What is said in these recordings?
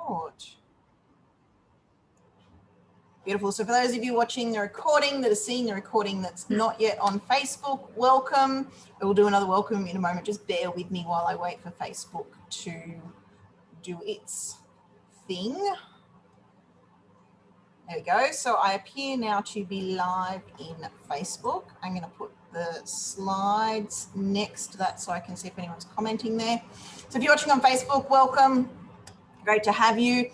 report. Beautiful. So for those of you watching the recording that are seeing the recording that's not yet on Facebook, welcome. I will do another welcome in a moment. Just bear with me while I wait for Facebook to do its thing. There we go. So I appear now to be live in Facebook. I'm going to put the slides next to that so I can see if anyone's commenting there. So if you're watching on Facebook, welcome. Great to have you.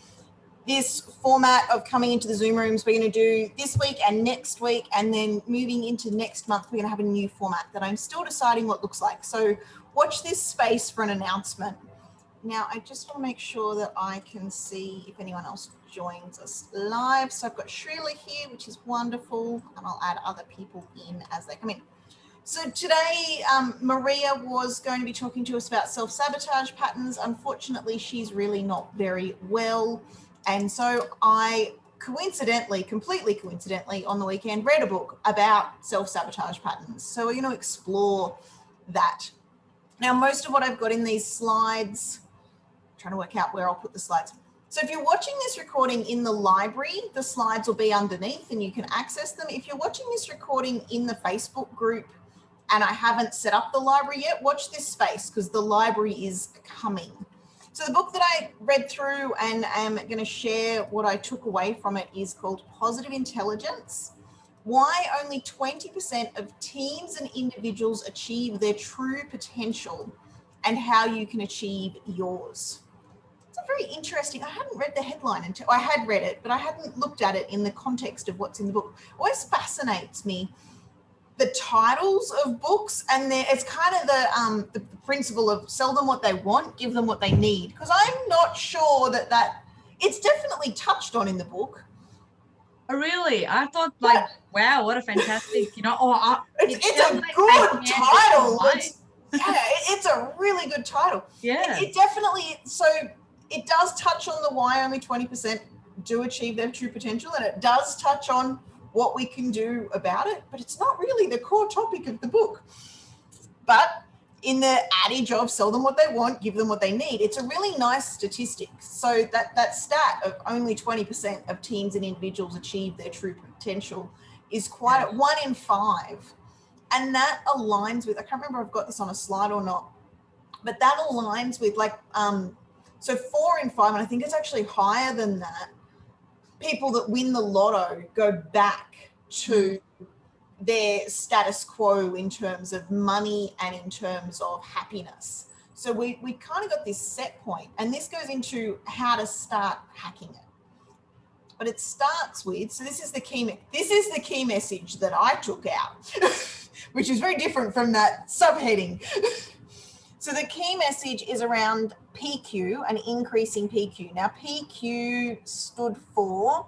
This format of coming into the Zoom rooms, we're going to do this week and next week, and then moving into next month, we're going to have a new format that I'm still deciding what looks like. So watch this space for an announcement. Now, I just want to make sure that I can see if anyone else joins us live. So I've got Shrila here, which is wonderful, and I'll add other people in as they come in. So today, Maria was going to be talking to us about self-sabotage patterns. Unfortunately, she's really not very well. And so I completely coincidentally, on the weekend, read a book about self-sabotage patterns. So we're going to explore that. Now, most of what I've got in these slides, I'm trying to work out where I'll put the slides. So if you're watching this recording in the library, the slides will be underneath and you can access them. If you're watching this recording in the Facebook group and I haven't set up the library yet, watch this space because the library is coming. So the book that I read through and am going to share what I took away from it is called Positive Intelligence: Why Only 20% of Teams and Individuals Achieve Their True Potential and How You Can Achieve Yours. It's a very interesting, I hadn't read the headline until, I had read it, but I hadn't looked at it in the context of what's in the book. It always fascinates me, the titles of books, and it's kind of the principle of sell them what they want, give them what they need. Because I'm not sure that it's definitely touched on in the book. Oh, really? I thought wow, what a fantastic, it's a good title. It's a really good title. Yeah. It definitely, so it does touch on the why only 20% do achieve their true potential, and it does touch on what we can do about it, but it's not really the core topic of the book. But in the adage of sell them what they want, give them what they need, it's a really nice statistic. So that stat of only 20% of teams and individuals achieve their true potential is quite 1 in 5. And that aligns with, I can't remember if I've got this on a slide or not, but that aligns with so 4 in 5, and I think it's actually higher than that, people that win the lotto go back to their status quo in terms of money and in terms of happiness. So we kind of got this set point, and this goes into how to start hacking it. But it starts with, so this is the key message that I took out, which is very different from that subheading. So the key message is around PQ and increasing PQ. Now, PQ stood for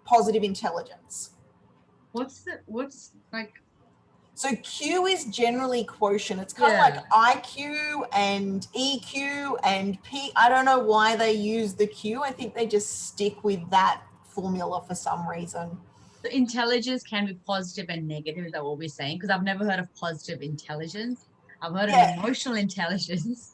positive intelligence. So Q is generally quotient. It's kind of like IQ and EQ and P. I don't know why they use the Q. I think they just stick with that formula for some reason. So intelligence can be positive and negative, is that what we're saying? Because I've never heard of positive intelligence. I've heard of emotional intelligence.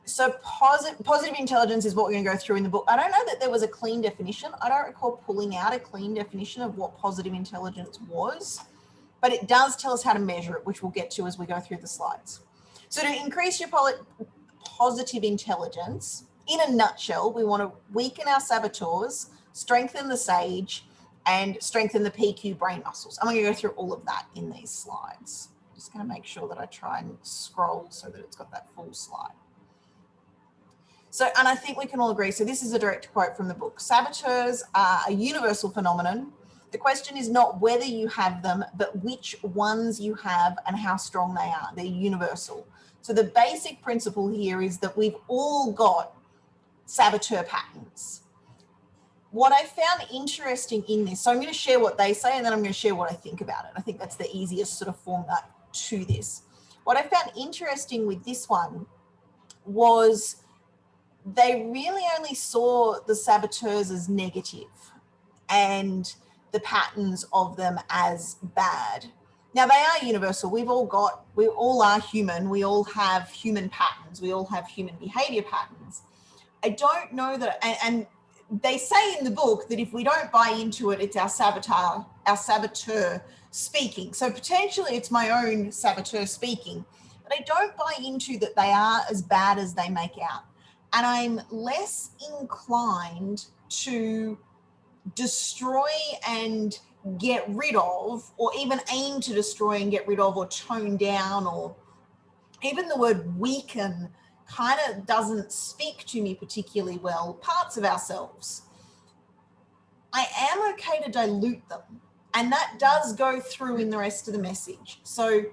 So positive intelligence is what we're going to go through in the book. I don't know that there was a clean definition. I don't recall pulling out a clean definition of what positive intelligence was, but it does tell us how to measure it, which we'll get to as we go through the slides. So to increase your positive intelligence, in a nutshell, we want to weaken our saboteurs, strengthen the sage, and strengthen the PQ brain muscles. I'm going to go through all of that in these slides. Just going to make sure that I try and scroll so that it's got that full slide. So, and I think we can all agree, so this is a direct quote from the book. Saboteurs are a universal phenomenon. The question is not whether you have them, but which ones you have and how strong they are. They're universal. So the basic principle here is that we've all got saboteur patterns. What I found interesting in this, so I'm going to share what they say and then I'm going to share what I think about it. I think that's the easiest sort of format to this. What I found interesting with this one was they really only saw the saboteurs as negative and the patterns of them as bad. Now they are universal. We all are human. We all have human patterns. We all have human behavior patterns. I don't know that, and they say in the book that if we don't buy into it, it's our saboteur speaking. So potentially it's my own saboteur speaking, but I don't buy into that they are as bad as they make out. And I'm less inclined to destroy and get rid of, or even aim to destroy and get rid of, or tone down, or even the word weaken kind of doesn't speak to me particularly well, parts of ourselves. I am okay to dilute them. And that does go through in the rest of the message. So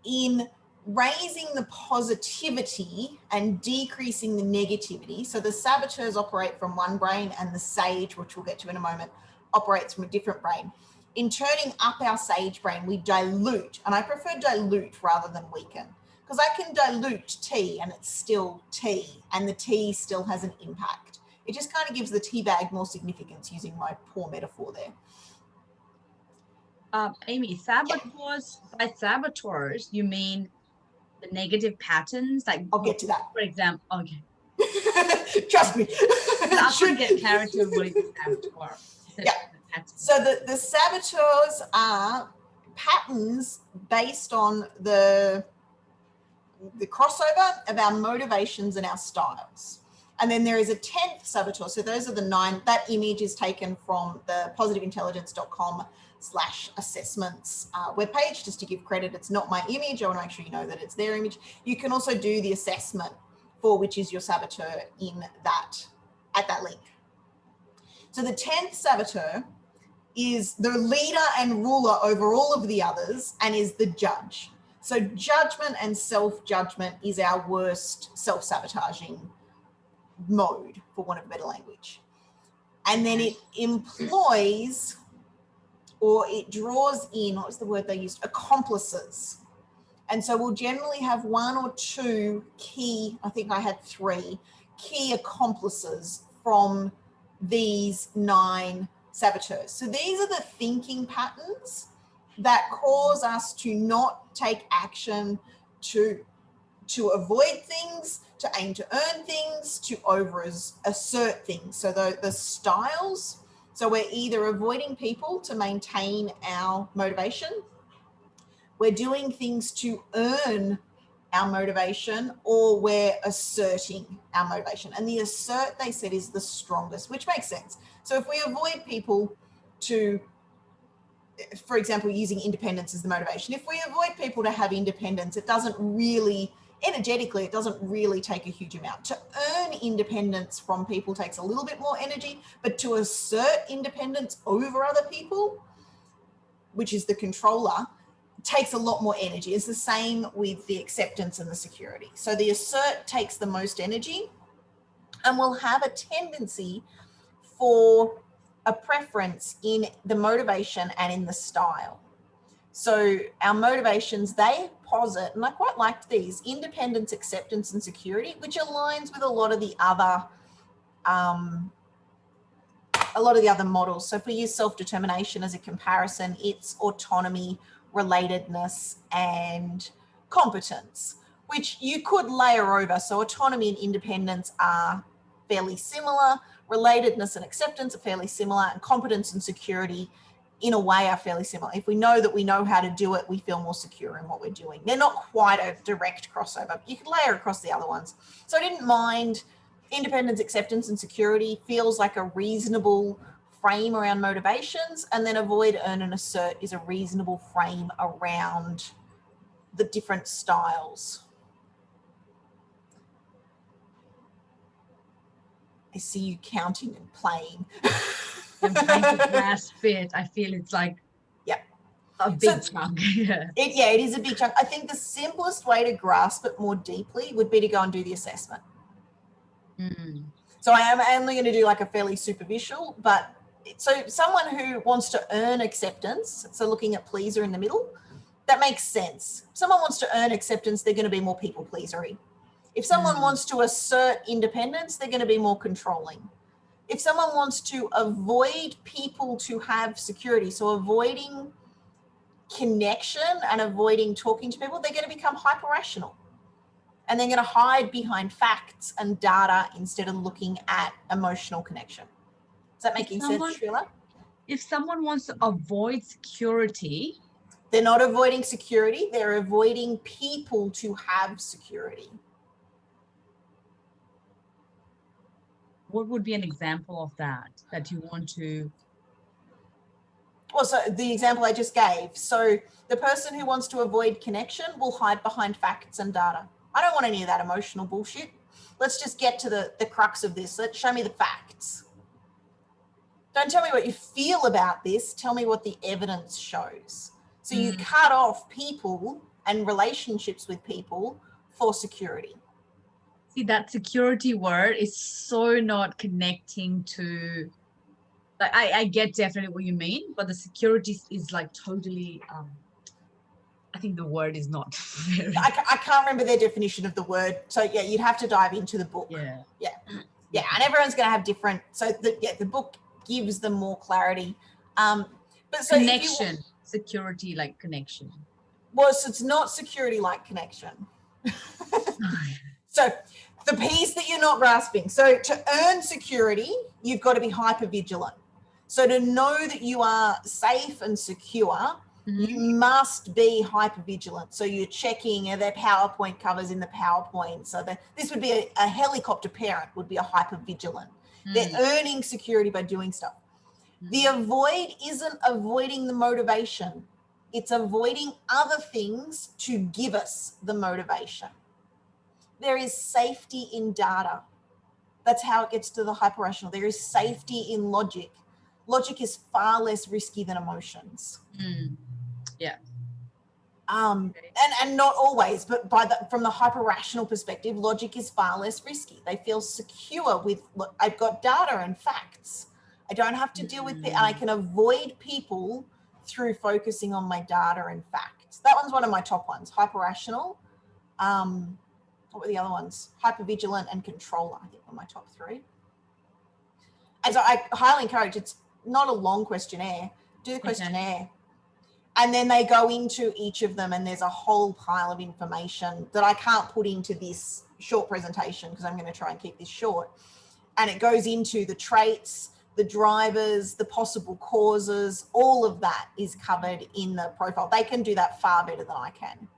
in raising the positivity and decreasing the negativity, so the saboteurs operate from one brain and the sage, which we'll get to in a moment, operates from a different brain. In turning up our sage brain, we dilute, and I prefer dilute rather than weaken, because I can dilute tea and it's still tea, and the tea still has an impact. It just kind of gives the tea bag more significance, using my poor metaphor there. Amy, saboteurs, by saboteurs, you mean the negative patterns? Like, I'll get to that. For example, okay. Trust me. I couldn't get clarity on what is a saboteur. Yeah. So the saboteurs are patterns based on the crossover of our motivations and our styles. And then there is a 10th saboteur. So those are the 9. That image is taken from the positiveintelligence.com/assessments webpage, just to give credit. It's not my image. I want to make sure you know that it's their image. You can also do the assessment for which is your saboteur at that link. So the 10th saboteur is the leader and ruler over all of the others, and is the judge. So judgment and self-judgment is our worst self-sabotaging mode, for want of a better language. And then it employs, or it draws in, what was the word they used? Accomplices. And so we'll generally have 1 or 2 key, I think I had 3 key accomplices from these 9 saboteurs. So these are the thinking patterns that cause us to not take action, to avoid things, to aim to earn things, to assert things. So the styles, so we're either avoiding people to maintain our motivation, we're doing things to earn our motivation, or we're asserting our motivation. And the assert, they said, is the strongest, which makes sense. So if we avoid people to, for example, using independence as the motivation, if we avoid people to have independence, it doesn't really, energetically, it doesn't really take a huge amount. To earn independence from people takes a little bit more energy, but to assert independence over other people, which is the controller, takes a lot more energy. It's the same with the acceptance and the security. So the assert takes the most energy, and will have a tendency for a preference in the motivation and in the style. So our motivations, they posit, and I quite liked these: independence, acceptance, and security, which aligns with a lot of the other models. So if we use self-determination as a comparison, it's autonomy, relatedness, and competence, which you could layer over. So autonomy and independence are fairly similar. Relatedness and acceptance are fairly similar, and competence and security in a way are fairly similar. If we know that we know how to do it, we feel more secure in what we're doing. They're not quite a direct crossover, but you could layer across the other ones. So I didn't mind independence, acceptance, and security. Feels like a reasonable frame around motivations, and then avoid, earn, and assert is a reasonable frame around the different styles. I see you counting and playing. I'm trying to grasp it. I feel it's like a big chunk. It is a big chunk. I think the simplest way to grasp it more deeply would be to go and do the assessment. So I am only going to do like a fairly superficial, but so someone who wants to earn acceptance, so looking at pleaser in the middle, that makes sense. If someone wants to earn acceptance, they're going to be more people pleasery. If someone wants to assert independence, they're going to be more controlling. If someone wants to avoid people to have security, so avoiding connection and avoiding talking to people, they're going to become hyper-rational. And they're going to hide behind facts and data instead of looking at emotional connection. Is that making sense, Sheila? If someone wants to avoid security, they're not avoiding security. They're avoiding people to have security. what would be an example of that you want to? Well, so the example I just gave. So the person who wants to avoid connection will hide behind facts and data. I don't want any of that emotional bullshit. Let's just get to the crux of this. Let's show me the facts. Don't tell me what you feel about this. Tell me what the evidence shows. So you cut off people and relationships with people for security. See, that security word is so not connecting to, like, I get definitely what you mean, but the security is like totally, I think the word is not very. I can't remember their definition of the word. So yeah, you'd have to dive into the book. Yeah. And everyone's going to have different. So the book gives them more clarity. But so connection, security like connection. Well, so it's not security like connection. So the piece that you're not grasping. So to earn security, you've got to be hyper vigilant. So to know that you are safe and secure, you must be hyper vigilant. So you're checking, are there PowerPoint covers in the PowerPoint? So this would be a helicopter parent would be a hyper vigilant. They're earning security by doing stuff. The avoid isn't avoiding the motivation. It's avoiding other things to give us the motivation. There is safety in data. That's how it gets to the hyper-rational. There is safety in logic. Logic is far less risky than emotions. Yeah. And not always, but from the hyper-rational perspective, logic is far less risky. They feel secure with, look, I've got data and facts. I don't have to deal with it, and I can avoid people through focusing on my data and facts. That one's one of my top ones, hyper-rational. What were the other ones? Hypervigilant and controller, I think, were my top three. And so I highly encourage, it's not a long questionnaire. Do the questionnaire. And then they go into each of them, and there's a whole pile of information that I can't put into this short presentation because I'm going to try and keep this short. And it goes into the traits, the drivers, the possible causes, all of that is covered in the profile. They can do that far better than I can.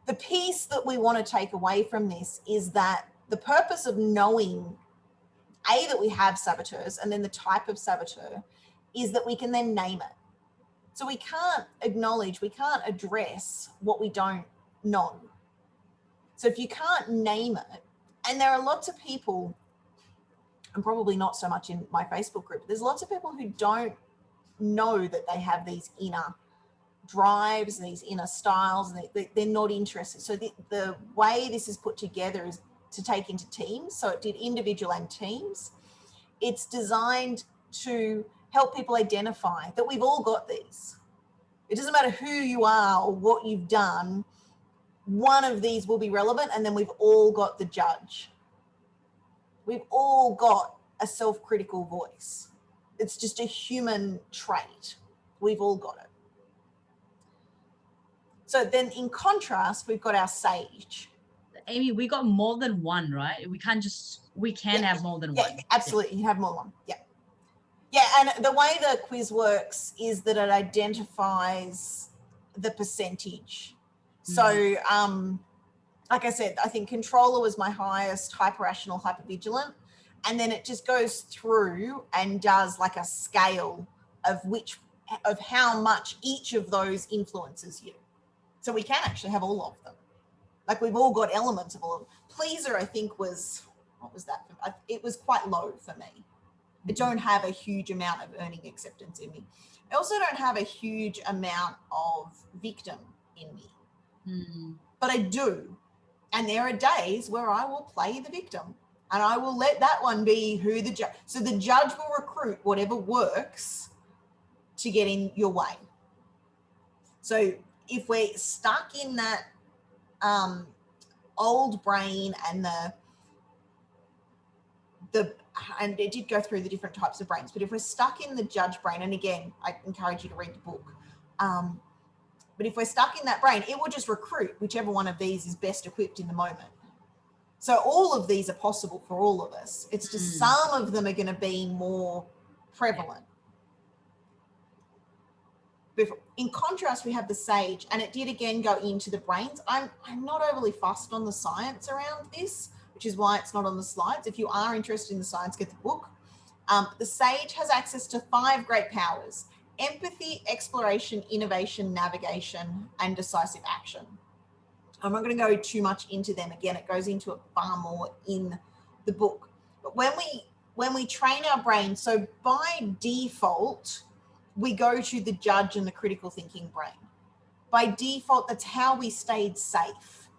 The piece that we want to take away from this is that the purpose of knowing, A, that we have saboteurs, and then the type of saboteur, is that we can then name it. So we can't acknowledge, we can't address what we don't know. So if you can't name it, and there are lots of people, and probably not so much in my Facebook group, there's lots of people who don't know that they have these inner drives, these inner styles, and they're not interested. So the way this is put together is to take into teams. So it did individual and teams. It's designed to help people identify that we've all got these. It doesn't matter who you are or what you've done. One of these will be relevant, and then we've all got the judge. We've all got a self-critical voice. It's just a human trait. We've all got it. So then in contrast, we've got our sage. Amy, we got more than one, right? We can have more than one. Absolutely. You have more than one. Yeah. Yeah. And the way the quiz works is that it identifies the percentage. So, like I said, I think controller was my highest, hyper-rational, hyper-vigilant. And then it just goes through and does like a scale of how much each of those influences you. So we can actually have all of them. Like we've all got elements of all of them. Pleaser, I think what was that? It was quite low for me. I don't have a huge amount of earning acceptance in me. I also don't have a huge amount of victim in me. But I do. And there are days where I will play the victim, and I will let that one be who the judge. So the judge will recruit whatever works to get in your way. So if we're stuck in that old brain and and it did go through the different types of brains, but if we're stuck in the judge brain, and again, I encourage you to read the book, But if we're stuck in that brain, it will just recruit whichever one of these is best equipped in the moment. So all of these are possible for all of us. It's just some of them are going to be more prevalent. In contrast, we have the sage, and it did again go into the brains. I'm not overly fussed on the science around this, which is why it's not on the slides. If you are interested in the science, get the book. The sage has access to 5 great powers: empathy, exploration, innovation, navigation, and decisive action. I'm not going to go too much into them. Again, it goes into it far more in the book. But when we train our brain, so by default, we go to the judge and the critical thinking brain. By default, that's how we stayed safe.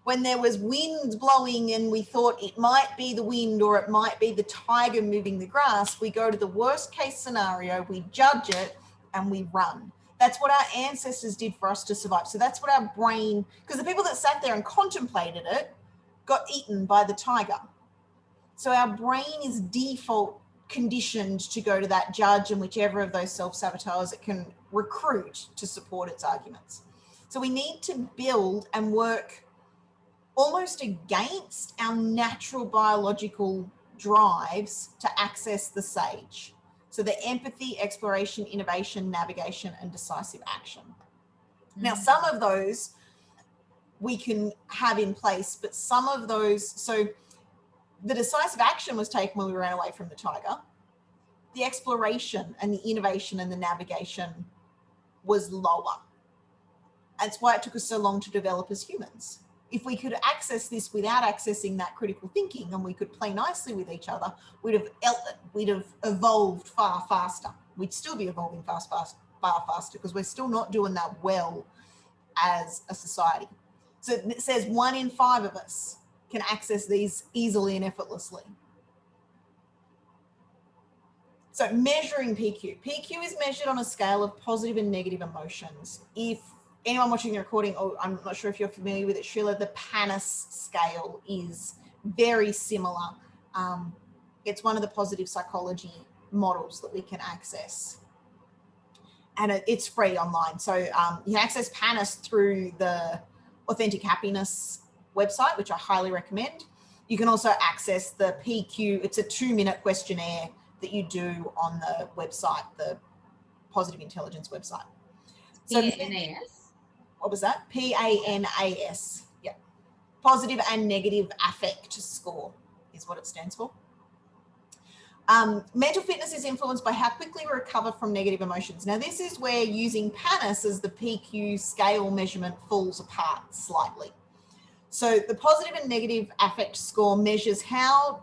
When there was wind blowing and we thought it might be the wind or it might be the tiger moving the grass, we go to the worst case scenario, we judge it, and we run. That's what our ancestors did for us to survive. So that's what our brain, because the people that sat there and contemplated it got eaten by the tiger. So our brain is default conditioned to go to that judge and whichever of those self-saboteurs it can recruit to support its arguments. So we need to build and work almost against our natural biological drives to access the sage. So the empathy, exploration, innovation, navigation, and decisive action. Now, some of those we can have in place, but some of those, so the decisive action was taken when we ran away from the tiger. The exploration and the innovation and the navigation was lower. That's why it took us so long to develop as humans. If we could access this without accessing that critical thinking and we could play nicely with each other, we'd have evolved far faster. We'd still be evolving far faster because we're still not doing that well as a society. So it says 1 in 5 of us can access these easily and effortlessly. So measuring PQ. PQ is measured on a scale of positive and negative emotions. If anyone watching the recording, or I'm not sure if you're familiar with it, Sheila, the PANIS scale is very similar. It's one of the positive psychology models that we can access. And it's free online. So you can access PANIS through the Authentic Happiness website, which I highly recommend. You can also access the PQ. It's a 2-minute questionnaire that you do on the website, the Positive Intelligence website. So PANAS. What was that? PANAS. Yeah. Positive and negative affect score is what it stands for. Mental fitness is influenced by how quickly we recover from negative emotions. Now, this is where using PANIS as the PQ scale measurement falls apart slightly. So the positive and negative affect score measures in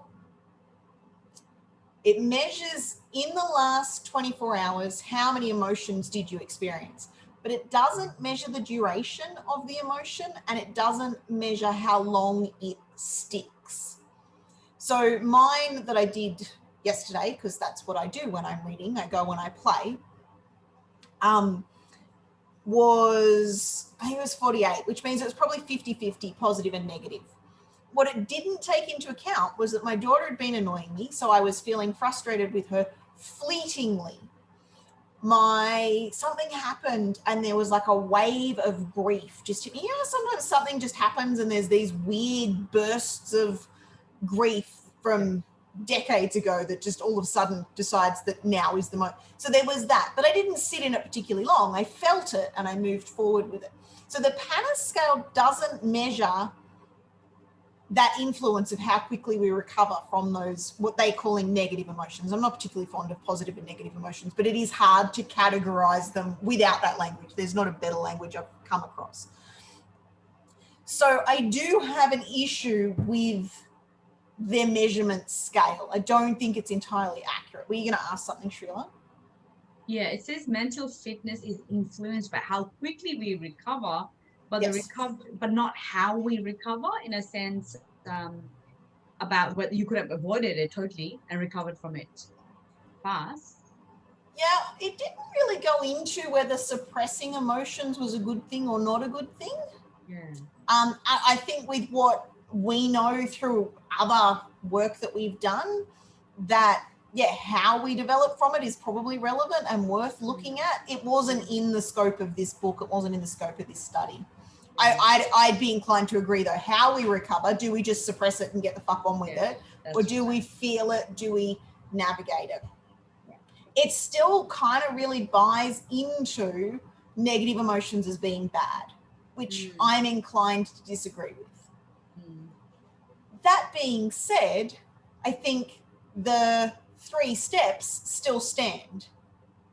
the last 24 hours, how many emotions did you experience? But it doesn't measure the duration of the emotion, and it doesn't measure how long it sticks. So mine that I did yesterday, because that's what I do when I'm reading, I go when I play, I think it was 48, which means it was probably 50-50 positive and negative. What it didn't take into account was that my daughter had been annoying me, so I was feeling frustrated with her fleetingly. Something happened and there was like a wave of grief just hit me. You know, sometimes something just happens and there's these weird bursts of grief from decades ago that just all of a sudden decides that now is the moment. So there was that, but I didn't sit in it particularly long. I felt it and I moved forward with it. So the PANIS scale doesn't measure that influence of how quickly we recover from those, what they calling negative emotions. I'm not particularly fond of positive and negative emotions, but it is hard to categorize them without that language. There's not a better language I've come across. So I do have an issue with their measurement scale. I don't think it's entirely accurate. Were you going to ask something, Sheila? Yeah, it says mental fitness is influenced by how quickly we recover, but Yes. but not how we recover, in a sense, about whether you could have avoided it totally and recovered from it fast. Yeah, it didn't really go into whether suppressing emotions was a good thing or not a good thing. Yeah. I think with what we know through other work that we've done, that yeah, how we develop from it is probably relevant and worth looking at. It wasn't in the scope of this book. It wasn't in the scope of this study. I'd be inclined to agree, though. How we recover, do we just suppress it and get the fuck on with it? Or do we feel it? Do we navigate it? Yeah. It still kind of really buys into negative emotions as being bad, which I'm inclined to disagree with. That being said, I think the 3 steps still stand.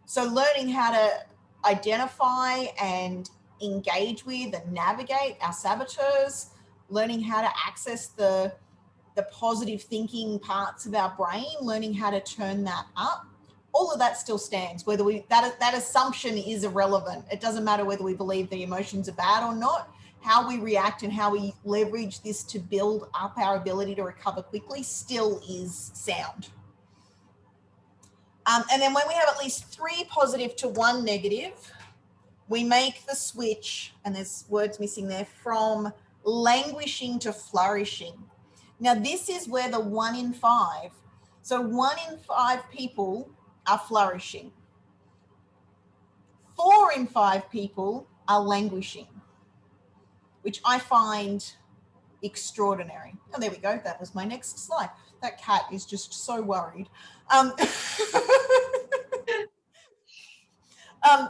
So learning how to identify and engage with and navigate our saboteurs, learning how to access the positive thinking parts of our brain, learning how to turn that up, all of that still stands. Whether that assumption is irrelevant. It doesn't matter whether we believe the emotions are bad or not. How we react and how we leverage this to build up our ability to recover quickly still is sound. And then when we have at least 3 positive to 1 negative, we make the switch, and there's words missing there, from languishing to flourishing. Now, this is where the 1 in 5, so 1 in 5 people are flourishing. 4 in 5 people are languishing, which I find extraordinary. And there we go. That was my next slide. That cat is just so worried.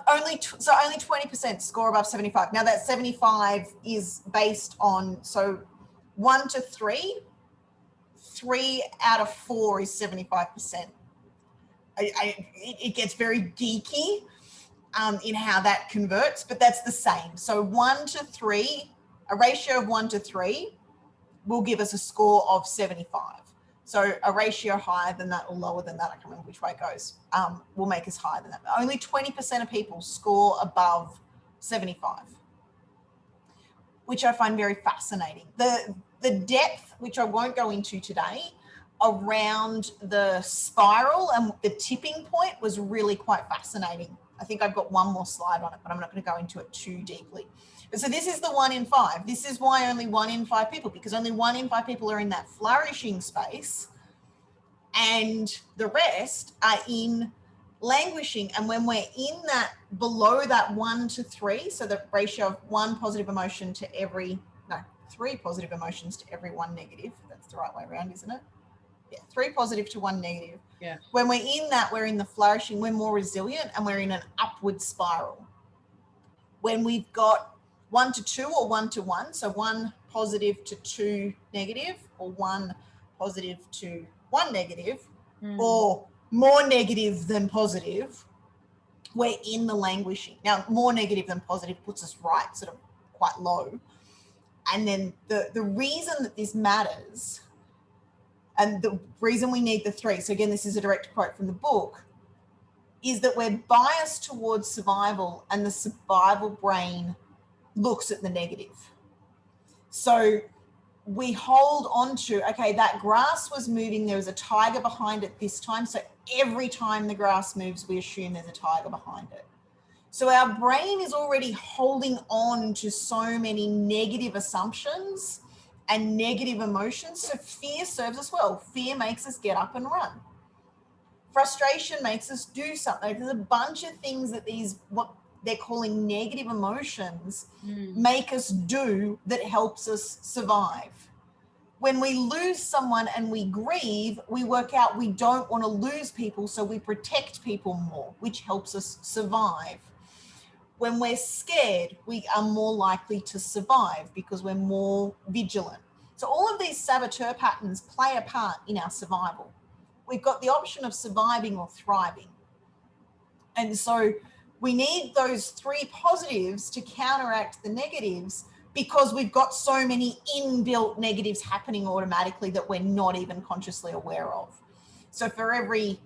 Only 20% score above 75. Now that 75 is based on, so 1 to 3, 3 out of 4 is 75%. It gets very geeky in how that converts, but that's the same. So 1 to 3, a ratio of 1 to 3 will give us a score of 75. So a ratio higher than that or lower than that, I can't remember which way it goes, will make us higher than that. Only 20% of people score above 75, which I find very fascinating. The depth, which I won't go into today, around the spiral and the tipping point was really quite fascinating. I think I've got one more slide on it, but I'm not going to go into it too deeply. But so this is the 1 in 5. This is why only 1 in 5 people, because only 1 in 5 people are in that flourishing space and the rest are in languishing. And when we're in that, below that 1 to 3, so the ratio of 1 positive emotion to every, no, 3 positive emotions to every 1 negative. That's the right way around, isn't it? Yeah, 3 positive to 1 negative. Yeah. When we're in that, we're in the flourishing, we're more resilient and we're in an upward spiral. When we've got 1 to 2 or 1 to 1, so 1 positive to 2 negative, or 1 positive to 1 negative, or more negative than positive, we're in the languishing. Now, more negative than positive puts us right, sort of quite low. And then the reason that this matters, and the reason we need the 3, so again, this is a direct quote from the book, is that we're biased towards survival and the survival brain looks at the negative. So we hold on to, okay, that grass was moving, there was a tiger behind it this time. So every time the grass moves, we assume there's a tiger behind it. So our brain is already holding on to so many negative assumptions and negative emotions. So fear serves us well. Fear makes us get up and run. Frustration makes us do something. There's a bunch of things that these, what they're calling negative emotions, make us do that helps us survive. When we lose someone and we grieve, we work out we don't want to lose people, so we protect people more, which helps us survive. When we're scared, we are more likely to survive because we're more vigilant. So all of these saboteur patterns play a part in our survival. We've got the option of surviving or thriving. And so we need those 3 positives to counteract the negatives, because we've got so many inbuilt negatives happening automatically that we're not even consciously aware of. So for every,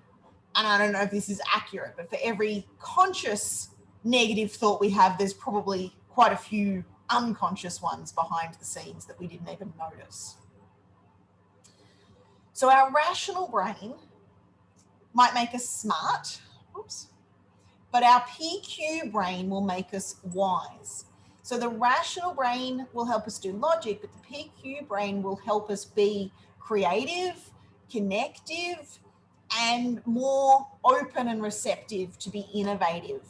and I don't know if this is accurate, but for every conscious negative thought we have, there's probably quite a few unconscious ones behind the scenes that we didn't even notice. So our rational brain might make us smart, but our PQ brain will make us wise. So the rational brain will help us do logic, but the PQ brain will help us be creative, connective, and more open and receptive to be innovative.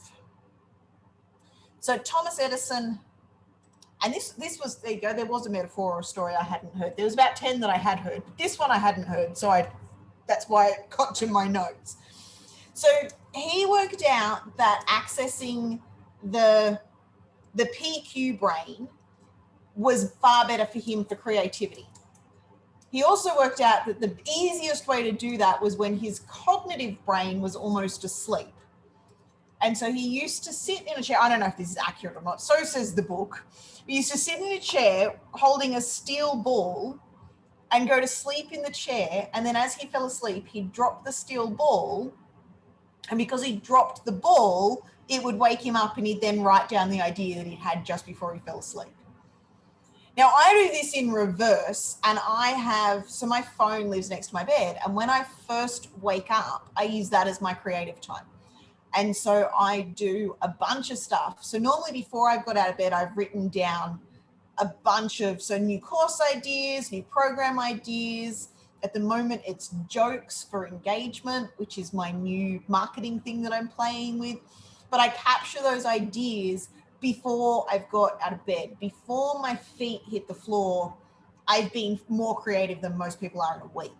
So Thomas Edison, and this was, there you go, there was a metaphor or a story I hadn't heard. There was about 10 that I had heard, but this one I hadn't heard, so that's why it got to my notes. So he worked out that accessing the PQ brain was far better for him for creativity. He also worked out that the easiest way to do that was when his cognitive brain was almost asleep. And so he used to sit in a chair. I don't know if this is accurate or not. So says the book. He used to sit in a chair holding a steel ball and go to sleep in the chair. And then as he fell asleep, he'd drop the steel ball. And because he dropped the ball, it would wake him up and he'd then write down the idea that he had just before he fell asleep. Now, I do this in reverse, and so my phone lives next to my bed. And when I first wake up, I use that as my creative time. And so I do a bunch of stuff. So normally before I've got out of bed, I've written down a bunch of, new course ideas, new program ideas. At the moment, it's jokes for engagement, which is my new marketing thing that I'm playing with. But I capture those ideas before I've got out of bed. Before my feet hit the floor, I've been more creative than most people are in a week,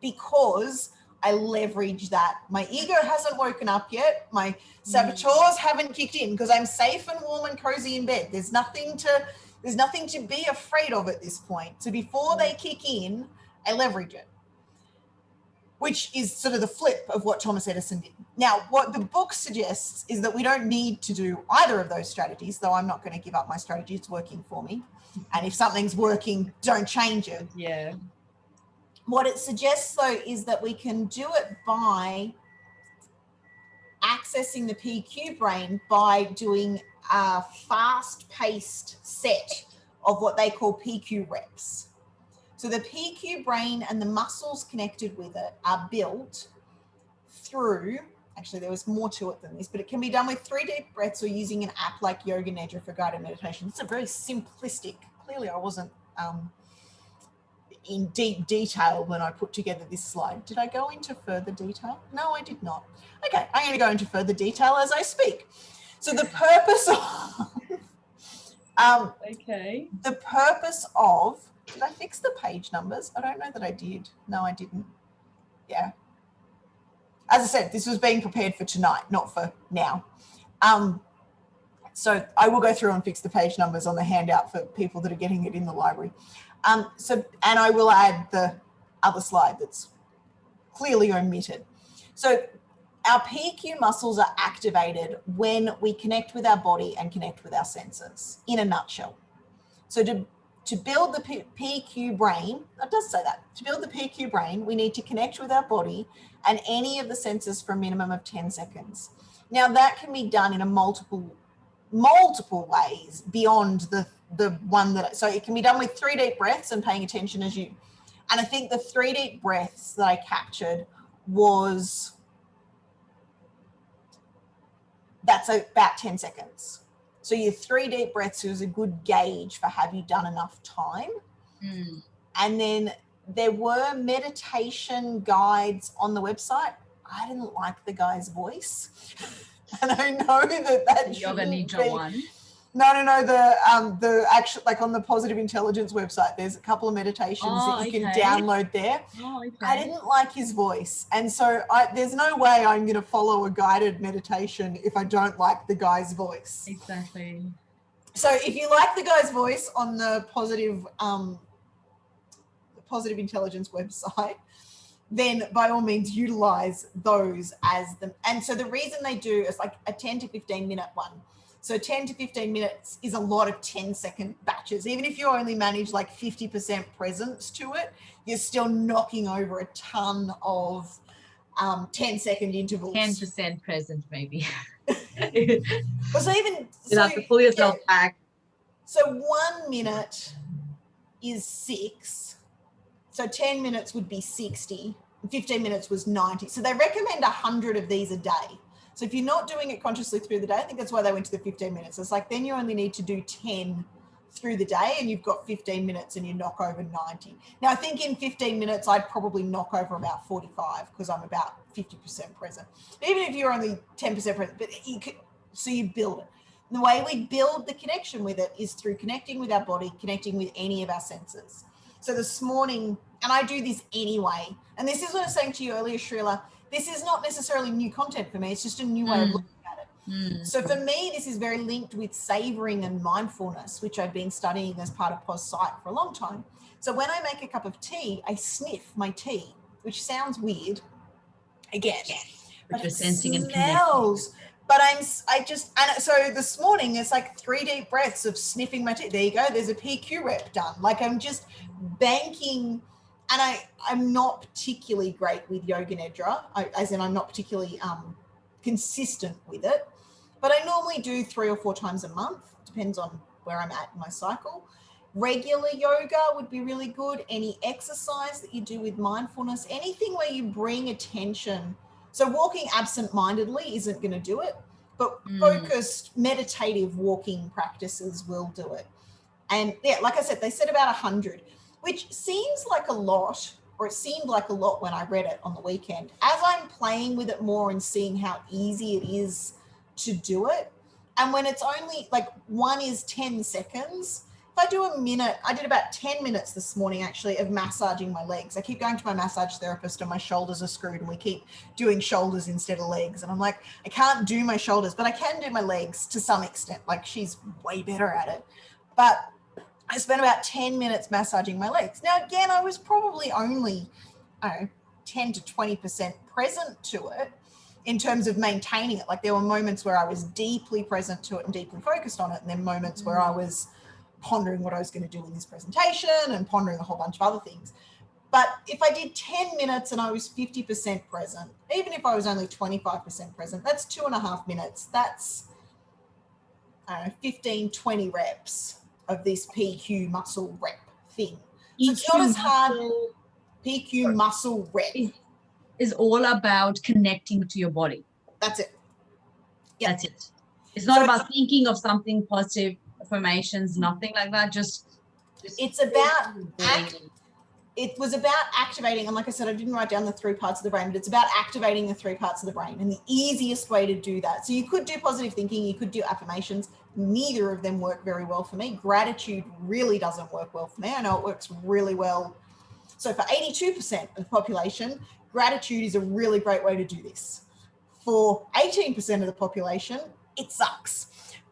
because I leverage that. My ego hasn't woken up yet. My saboteurs haven't kicked in, because I'm safe and warm and cozy in bed. There's nothing to be afraid of at this point. So before they kick in, I leverage it, which is sort of the flip of what Thomas Edison did. Now, what the book suggests is that we don't need to do either of those strategies, though I'm not going to give up my strategy. It's working for me. And if something's working, don't change it. Yeah. What it suggests, though, is that we can do it by accessing the PQ brain by doing a fast-paced set of what they call PQ reps. So the PQ brain and the muscles connected with it are built through, actually there was more to it than this, but it can be done with 3 deep breaths or using an app like Yoga Nidra for guided meditation. It's a very simplistic, clearly I wasn't in deep detail when I put together this slide. Did I go into further detail? No, I did not. Okay, I'm going to go into further detail as I speak. So the purpose of, the purpose of, did I fix the page numbers? I don't know that I did. No, I didn't. Yeah. As I said, this was being prepared for tonight, not for now. So I will go through and fix the page numbers on the handout for people that are getting it in the library. And I will add the other slide that's clearly omitted. So our PQ muscles are activated when we connect with our body and connect with our senses, in a nutshell. So to build the PQ brain, it does say that, to build the PQ brain, we need to connect with our body and any of the senses for a minimum of 10 seconds. Now that can be done in a multiple ways beyond the one that, so it can be done with 3 deep breaths and paying attention as you, and I think the 3 deep breaths that I captured was, that's about 10 seconds. So your 3 deep breaths is a good gauge for have you done enough time. And then there were meditation guides on the website. I didn't like the guy's voice. And I know that Yoga Nidra one. No, the actual, like on the Positive Intelligence website, there's a couple of meditations that you can download there. I didn't like his voice. And so there's no way I'm going to follow a guided meditation if I don't like the guy's voice. Exactly. So if you like the guy's voice on the Positive Intelligence website, then by all means utilize those as them. And so the reason they do is like a 10 to 15 minute one. So 10 to 15 minutes is a lot of 10-second batches. Even if you only manage like 50% presence to it, you're still knocking over a ton of 10-second intervals. 10% present, maybe. So even you have to pull yourself back. So 1 minute is 6. So 10 minutes would be 60. 15 minutes was 90. So they recommend 100 of these a day. So if you're not doing it consciously through the day, I think that's why they went to the 15 minutes. It's like then you only need to do 10 through the day, and you've got 15 minutes and you knock over 90. Now, I think in 15 minutes, I'd probably knock over about 45 because I'm about 50% present. Even if you're only 10% present, but so you build it. And the way we build the connection with it is through connecting with our body, connecting with any of our senses. So this morning, and I do this anyway, and this is what I was saying to you earlier, Shrila, this is not necessarily new content for me. It's just a new way of looking at it. So for me, this is very linked with savoring and mindfulness, which I've been studying as part of POS Psych for a long time. So when I make a cup of tea, I sniff my tea, which sounds weird again, but it smells. But and so this morning it's like 3 deep breaths of sniffing my tea. There you go. There's a PQ rep done. Like I'm just banking, and I'm not particularly great with yoga nidra, as in I'm not particularly consistent with it, but I normally do 3 or 4 times a month. Depends on where I'm at in my cycle. Regular yoga would be really good. Any exercise that you do with mindfulness, anything where you bring attention. So walking absent-mindedly isn't going to do it, but focused meditative walking practices will do it. And yeah, like I said, they said about 100, which seems like a lot, or it seemed like a lot when I read it on the weekend. As I'm playing with it more and seeing how easy it is to do it, and when it's only like one is 10 seconds, if I do a minute, I did about 10 minutes this morning actually of massaging my legs. I keep going to my massage therapist and my shoulders are screwed, and we keep doing shoulders instead of legs. And I'm like, I can't do my shoulders, but I can do my legs to some extent. Like she's way better at it. But I spent about 10 minutes massaging my legs. Now, again, I was probably only 10 to 20% present to it in terms of maintaining it. Like there were moments where I was deeply present to it and deeply focused on it, and then moments where I was pondering what I was going to do in this presentation and pondering a whole bunch of other things. But if I did 10 minutes and I was 50% present, even if I was only 25% present, that's 2.5 minutes. That's 15, 20 reps of this PQ muscle rep thing. So it's not as hard. PQ muscle rep is all about connecting to your body. That's it. Yep. That's it. It's not about thinking of something positive, affirmations, nothing like that. It's about it was about activating, and like I said, I didn't write down the 3 parts of the brain, but it's about activating the 3 parts of the brain, and the easiest way to do that. So you could do positive thinking, you could do affirmations. Neither of them work very well for me. Gratitude really doesn't work well for me. I know it works really well. So for 82% of the population, gratitude is a really great way to do this. For 18% of the population, it sucks.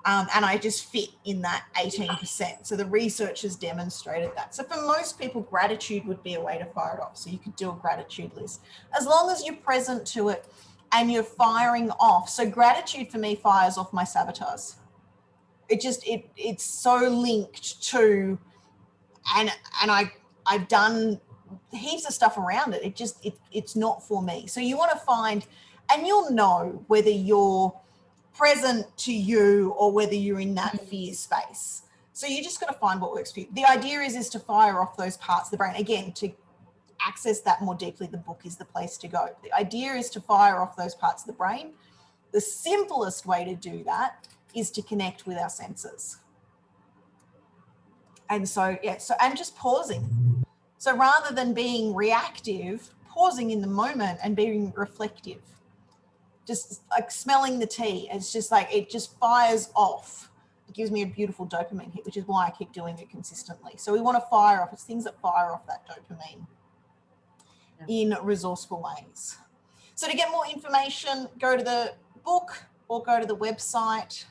And I just fit in that 18%. So the research has demonstrated that. So for most people, gratitude would be a way to fire it off. So you could do a gratitude list. As long as you're present to it and you're firing off. So gratitude for me fires off my saboteurs. It's so linked to, and I've done heaps of stuff around it. It's not for me. So you want to find, and you'll know whether you're present to you or whether you're in that fear space. So you just got to find what works for you. The idea is to fire off those parts of the brain. Again, to access that more deeply, the book is the place to go. The idea is to fire off those parts of the brain. The simplest way to do that is to connect with our senses. And so, and just pausing. So rather than being reactive, pausing in the moment and being reflective. Just like smelling the tea, it's just like, it just fires off. It gives me a beautiful dopamine hit, which is why I keep doing it consistently. So we want to fire off, it's things that fire off that dopamine in resourceful ways. So to get more information, go to the book or go to the website.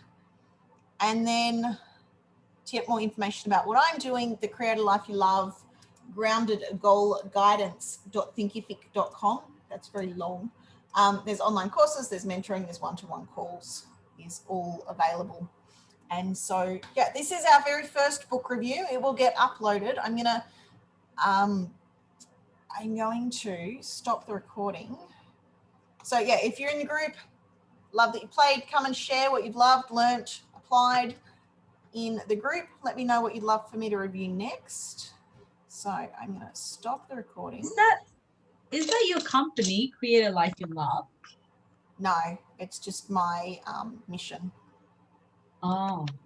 And then to get more information about what I'm doing, the Create a Life You Love, grounded goal guidance.thinkific.com. That's very long. There's online courses, there's mentoring, there's one-to-one calls, is all available. And so, this is our very first book review. It will get uploaded. I'm going to stop the recording. So if you're in the group, love that you played, come and share what you've loved, learnt, applied in the group. Let me know what you'd love for me to review next. So I'm going to stop the recording. Is that your company, Create a Life You Love? No, it's just my mission. Oh.